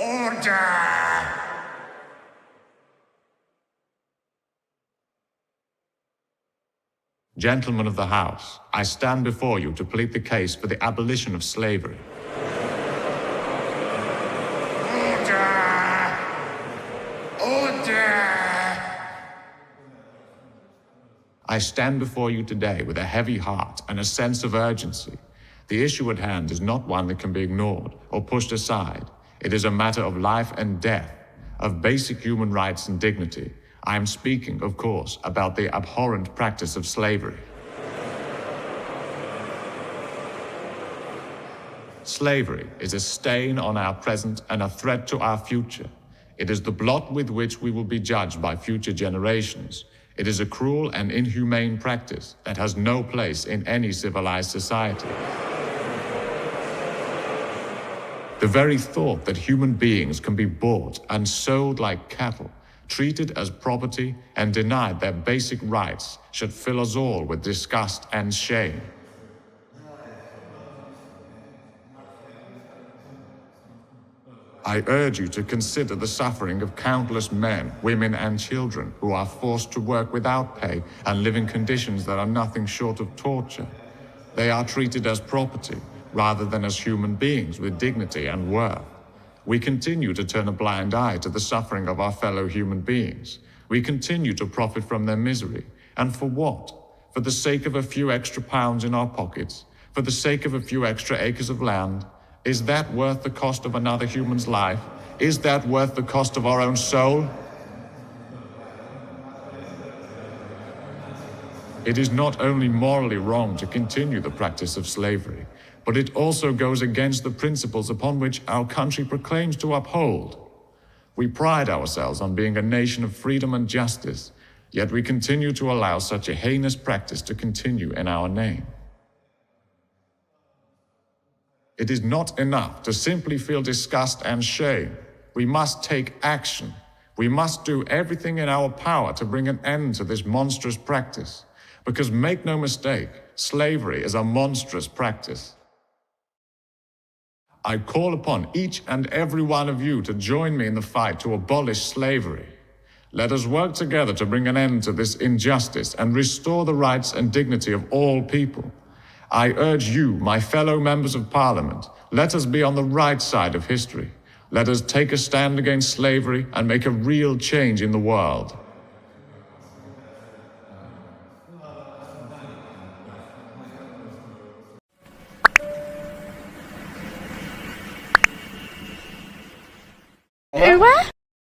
Order! Gentlemen of the House, I stand before you to plead the case for the abolition of slavery. Order! Order! I stand before you today with a heavy heart and a sense of urgency. The issue at hand is not one that can be ignored or pushed aside. It is a matter of life and death, of basic human rights and dignity. I am speaking, of course, about the abhorrent practice of slavery. Slavery is a stain on our present and a threat to our future. It is the blot with which we will be judged by future generations. It is a cruel and inhumane practice that has no place in any civilized society. The very thought that human beings can be bought and sold like cattle, treated as property and denied their basic rights should fill us all with disgust and shame. I urge you to consider the suffering of countless men, women, and children who are forced to work without pay and live in conditions that are nothing short of torture. They are treated as property rather than as human beings with dignity and worth. We continue to turn a blind eye to the suffering of our fellow human beings. We continue to profit from their misery. And for what? For the sake of a few extra pounds in our pockets? For the sake of a few extra acres of land? Is that worth the cost of another human's life? Is that worth the cost of our own soul? It is not only morally wrong to continue the practice of slavery, but it also goes against the principles upon which our country proclaims to uphold. We pride ourselves on being a nation of freedom and justice, yet we continue to allow such a heinous practice to continue in our name. It is not enough to simply feel disgust and shame. We must take action. We must do everything in our power to bring an end to this monstrous practice. Because make no mistake, slavery is a monstrous practice. I call upon each and every one of you to join me in the fight to abolish slavery. Let us work together to bring an end to this injustice and restore the rights and dignity of all people. I urge you, my fellow members of Parliament, let us be on the right side of history. Let us take a stand against slavery and make a real change in the world. What?